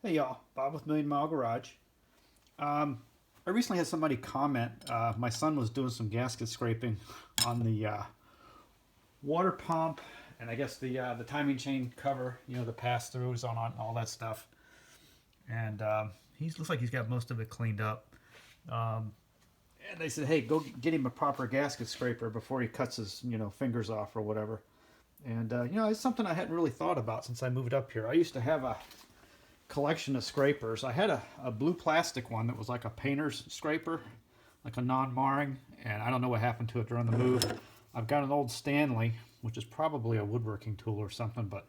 Hey y'all, Bob with Million Mile Garage. I recently had somebody comment. My son was doing some gasket scraping on the water pump, and I guess the timing chain cover. You know, the pass throughs on all that stuff. And he looks like he's got most of it cleaned up. And they said, "Hey, go get him a proper gasket scraper before he cuts his fingers off or whatever." And it's something I hadn't really thought about since I moved up here. I used to have a collection of scrapers. I had a blue plastic one that was like a painter's scraper, like a non-marring, and I don't know what happened to it during the move. I've got an old Stanley, which is probably a woodworking tool or something, but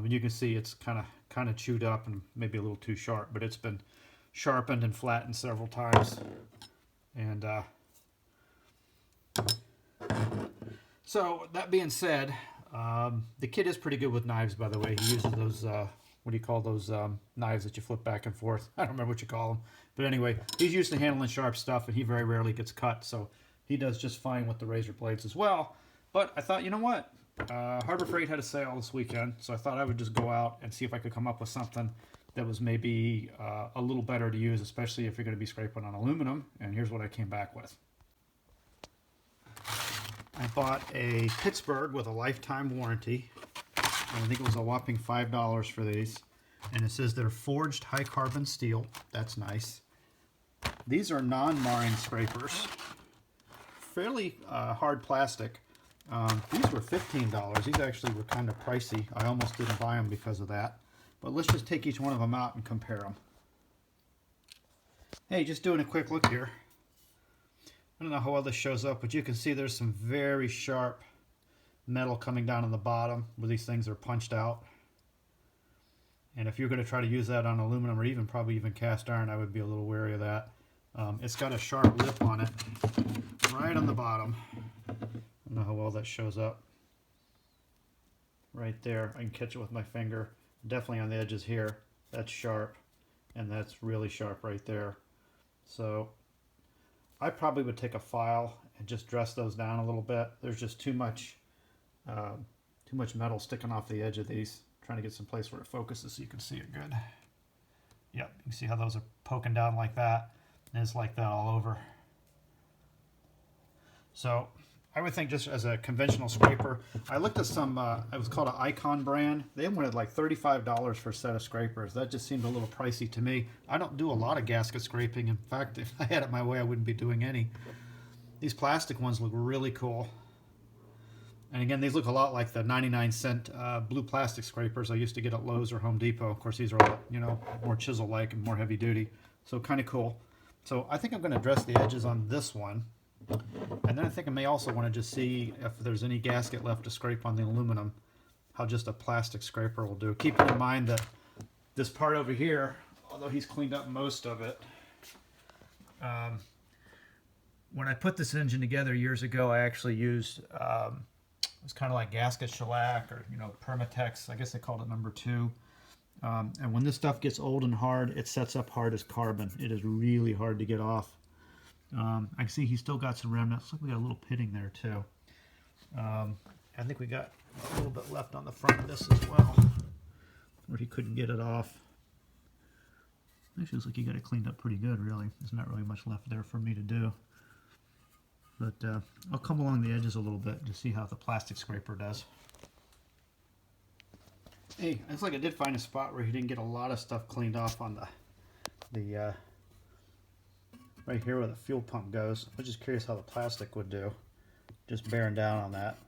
you can see it's kind of chewed up and maybe a little too sharp, but it's been sharpened and flattened several times. And so that being said, the kid is pretty good with knives, by the way. He uses those what do you call those knives that you flip back and forth? I don't remember what you call them. But anyway, he's used to handling sharp stuff, and he very rarely gets cut, so he does just fine with the razor blades as well. But I thought, you know what? Harbor Freight had a sale this weekend, so I thought I would just go out and see if I could come up with something that was maybe a little better to use, especially if you're going to be scraping on aluminum. And here's what I came back with. I bought a Pittsburgh with a lifetime warranty. I think it was a whopping $5 for these. And it says they're forged high carbon steel. That's nice. These are non-marring scrapers. Fairly hard plastic. These were $15. These actually were kind of pricey. I almost didn't buy them because of that. But let's just take each one of them out and compare them. Hey, just doing a quick look here. I don't know how well this shows up, but you can see there's some very sharp metal coming down on the bottom where these things are punched out. And if you're going to try to use that on aluminum or probably even cast iron, I would be a little wary of that. It's got a sharp lip on it right on the bottom. I don't know how well that shows up. Right there, I can catch it with my finger. Definitely on the edges here. That's sharp, and that's really sharp right there. So I probably would take a file and just dress those down a little bit. There's just too much metal sticking off the edge of these. Trying to get some place where it focuses so you can see it good. Yep, you can see how those are poking down like that, and it's like that all over. So I would think just as a conventional scraper, I looked at some, it was called an Icon brand. They wanted like $35 for a set of scrapers. That just seemed a little pricey to me. I don't do a lot of gasket scraping. In fact, if I had it my way, I wouldn't be doing any. These plastic ones look really cool. And again, these look a lot like the 99-cent blue plastic scrapers I used to get at Lowe's or Home Depot. Of course, these are all, more chisel-like and more heavy-duty. So kind of cool. So I think I'm going to dress the edges on this one. And then I think I may also want to just see if there's any gasket left to scrape on the aluminum, how just a plastic scraper will do. Keeping in mind that this part over here, although he's cleaned up most of it, when I put this engine together years ago, I actually used it's kind of like gasket shellac or Permatex. I guess they called it number 2. And when this stuff gets old and hard, it sets up hard as carbon. It is really hard to get off. I can see he's still got some remnants. Looks like we got a little pitting there too. I think we got a little bit left on the front of this as well, where he couldn't get it off. Actually, looks like he got it cleaned up pretty good, really. There's not really much left there for me to do. But I'll come along the edges a little bit to see how the plastic scraper does. Hey, it's like I did find a spot where he didn't get a lot of stuff cleaned off on the right here where the fuel pump goes. I was just curious how the plastic would do. Just bearing down on that.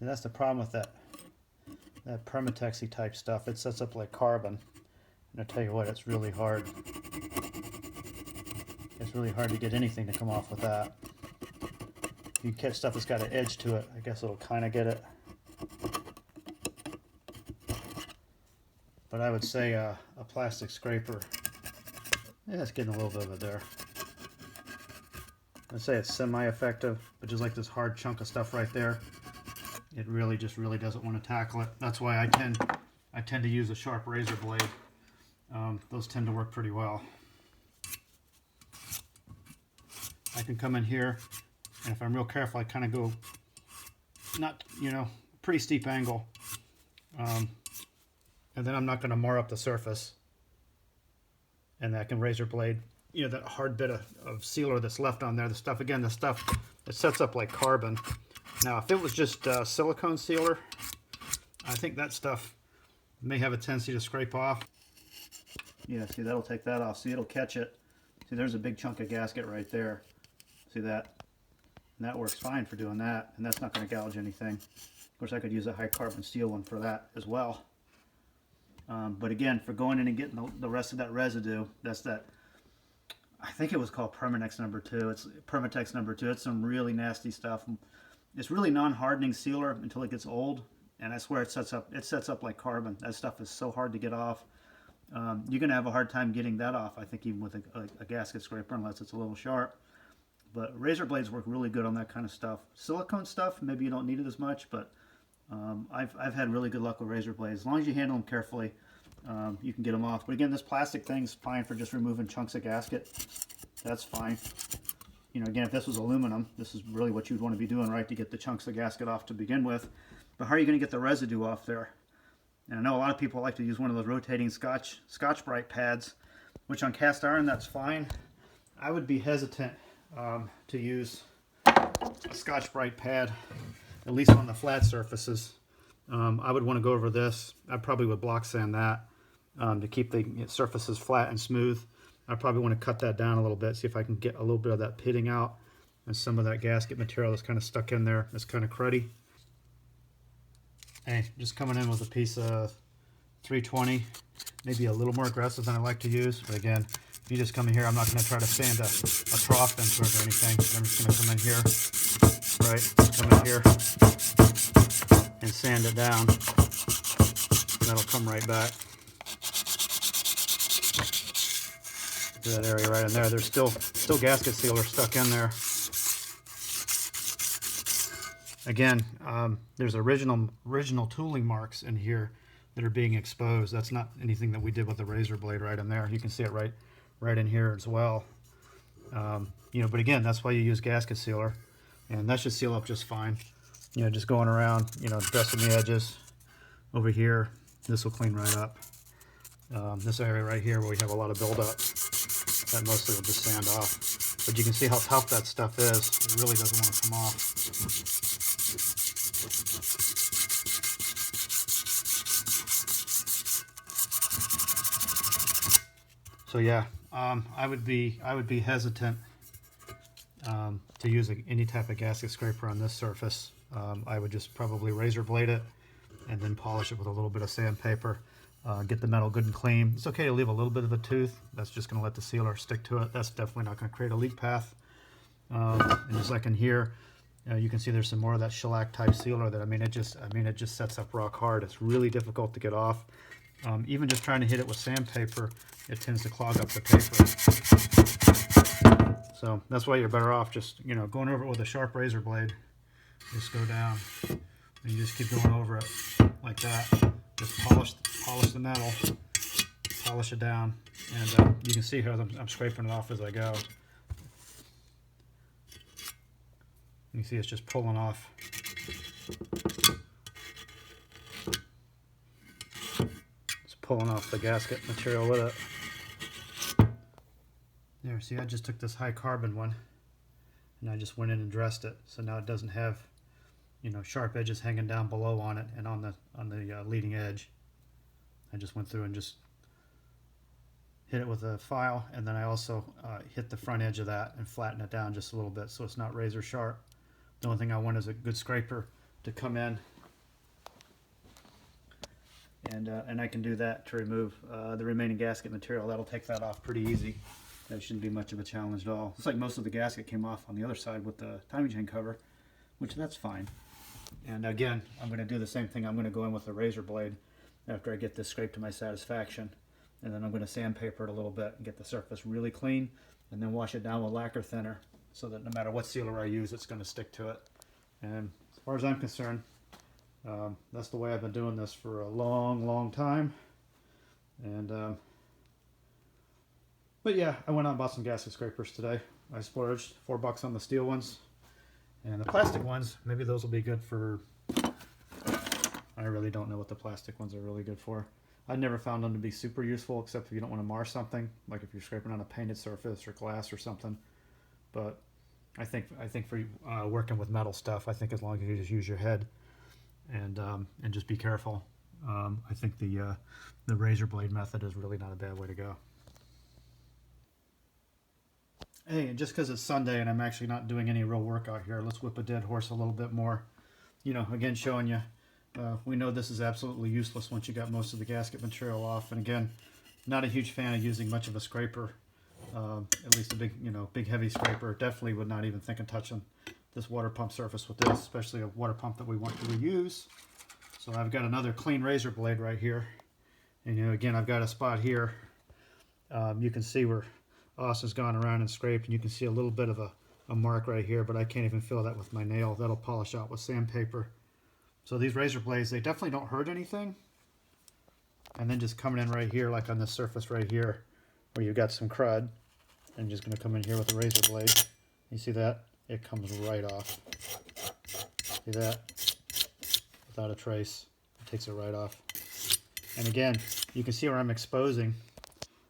And that's the problem with that Permatexy type stuff. It sets up like carbon. And I tell you what, it's really hard. It's really hard to get anything to come off with that. If you catch stuff that's got an edge to it, I guess it'll kind of get it. But I would say a plastic scraper, yeah, it's getting a little bit of it there. I'd say it's semi-effective, but just like this hard chunk of stuff right there, it really doesn't want to tackle it. That's why I tend to use a sharp razor blade. Those tend to work pretty well. I can come in here, and if I'm real careful, I kind of go not, you know, pretty steep angle. And then I'm not going to mar up the surface. And that can razor blade, you know, that hard bit of sealer that's left on there. The stuff, again, the stuff that sets up like carbon. Now, if it was just silicone sealer, I think that stuff may have a tendency to scrape off. Yeah, see, that'll take that off. See, it'll catch it. See, there's a big chunk of gasket right there. See that? And that works fine for doing that, and that's not going to gouge anything. Of course, I could use a high carbon steel one for that as well. But again, for going in and getting the rest of that residue, that's that, I think it was called Permatex number 2. It's Permatex number 2. It's some really nasty stuff. It's really non-hardening sealer until it gets old, and I swear it sets up like carbon. That stuff is so hard to get off. You're going to have a hard time getting that off, I think, even with a gasket scraper, unless it's a little sharp. But razor blades work really good on that kind of stuff. Silicone stuff, maybe you don't need it as much, but I've had really good luck with razor blades. As long as you handle them carefully, you can get them off. But again, this plastic thing's fine for just removing chunks of gasket. That's fine. You know, again, if this was aluminum, this is really what you'd want to be doing, right, to get the chunks of gasket off to begin with. But how are you going to get the residue off there? And I know a lot of people like to use one of those rotating Scotch-Brite pads, which on cast iron, that's fine. I would be hesitant to use a Scotch-Brite pad, at least on the flat surfaces. I would want to go over this. I probably would block sand that to keep the surfaces flat and smooth. I probably want to cut that down a little bit, see if I can get a little bit of that pitting out and some of that gasket material that's kind of stuck in there. That's kind of cruddy. Hey, just coming in with a piece of 320, maybe a little more aggressive than I like to use. But again, if you just come in here, I'm not going to try to sand a trough into it or anything. I'm just going to come in here, right? Come in here and sand it down. That'll come right back. To that area right in there. There's still gasket sealer stuck in there. Again, there's original tooling marks in here that are being exposed. That's not anything that we did with the razor blade right in there. You can see it right in here as well. You know, but again, that's why you use gasket sealer, and that should seal up just fine. You know, just going around, you know, dressing the edges over here. This will clean right up. This area right here where we have a lot of buildup, that mostly will just sand off. But you can see how tough that stuff is. It really doesn't want to come off. So yeah, I would be hesitant to use any type of gasket scraper on this surface. I would just probably razor blade it and then polish it with a little bit of sandpaper. Get the metal good and clean. It's okay to leave a little bit of a tooth. That's just going to let the sealer stick to it. That's definitely not going to create a leak path. And just like in here, you can see there's some more of that shellac type sealer that, it just sets up rock hard. It's really difficult to get off. Even just trying to hit it with sandpaper, it tends to clog up the paper. So that's why you're better off just, you know, going over it with a sharp razor blade. Just go down and you just keep going over it like that. Just polish the metal, polish it down, and you can see how I'm scraping it off as I go. You can see it's just pulling off. It's pulling off the gasket material with it. There, see, I just took this high carbon one, and I just went in and dressed it, so now it doesn't have, you know, sharp edges hanging down below on it and on the leading edge. I just went through and just hit it with a file, and then I also hit the front edge of that and flatten it down just a little bit so it's not razor sharp. The only thing I want is a good scraper to come in, and I can do that to remove the remaining gasket material. That'll take that off pretty easy. That shouldn't be much of a challenge at all. Looks like most of the gasket came off on the other side with the timing chain cover, which that's fine. And again, I'm going to do the same thing. I'm going to go in with a razor blade after I get this scraped to my satisfaction, and then I'm going to sandpaper it a little bit and get the surface really clean, and then wash it down with lacquer thinner so that no matter what sealer I use, it's going to stick to it. And as far as I'm concerned, that's the way I've been doing this for a long time. And but yeah, I went out and bought some gasket scrapers today. I splurged $4 on the steel ones, And the plastic ones, maybe those will be good for, I really don't know what the plastic ones are really good for. I've never found them to be super useful, except if you don't want to mar something, like if you're scraping on a painted surface or glass or something. But I think for working with metal stuff, I think as long as you just use your head and just be careful, I think the razor blade method is really not a bad way to go. Hey, and just because it's Sunday and I'm actually not doing any real work out here, let's whip a dead horse a little bit more. You know, again, showing you, we know this is absolutely useless once you got most of the gasket material off. And again, not a huge fan of using much of a scraper, at least a big, big heavy scraper. Definitely would not even think of touching this water pump surface with this, especially a water pump that we want to reuse. So I've got another clean razor blade right here. And again, I've got a spot here. You can see where Austin's gone around and scraped, and you can see a little bit of a mark right here, but I can't even feel that with my nail. That'll polish out with sandpaper. So these razor blades, they definitely don't hurt anything. And then just coming in right here, like on this surface right here, where you've got some crud, I'm just going to come in here with the razor blade. You see that? It comes right off. See that? Without a trace. It takes it right off. And again, you can see where I'm exposing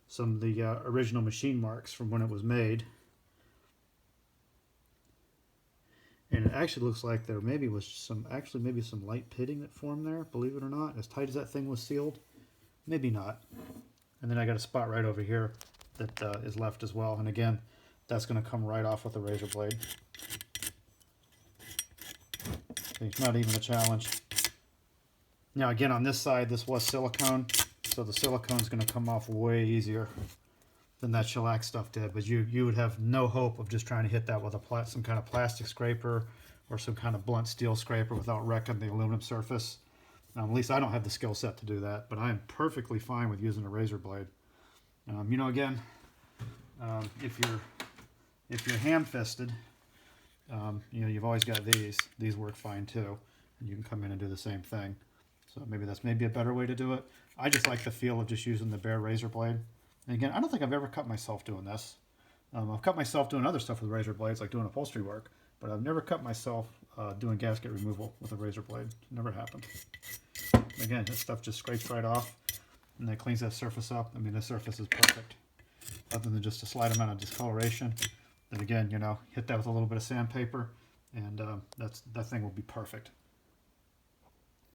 some of the original machine marks from when it was made. And it actually looks like there maybe was some light pitting that formed there, believe it or not. As tight as that thing was sealed, maybe not. And then I got a spot right over here that is left as well. And again, that's going to come right off with the razor blade. It's not even a challenge. Now again, on this side, this was silicone, so the silicone is going to come off way easier than that shellac stuff did. But you would have no hope of just trying to hit that with some kind of plastic scraper or some kind of blunt steel scraper without wrecking the aluminum surface. At least I don't have the skill set to do that, but I am perfectly fine with using a razor blade. Again, if you're ham-fisted, you've always got these. These work fine too, and you can come in and do the same thing. So that's maybe a better way to do it. I just like the feel of just using the bare razor blade. And again, I don't think I've ever cut myself doing this. I've cut myself doing other stuff with razor blades, like doing upholstery work, but I've never cut myself doing gasket removal with a razor blade. It never happened. Again, this stuff just scrapes right off, and that cleans that surface up. I mean, this surface is perfect. Other than just a slight amount of discoloration, then again, hit that with a little bit of sandpaper, and that thing will be perfect.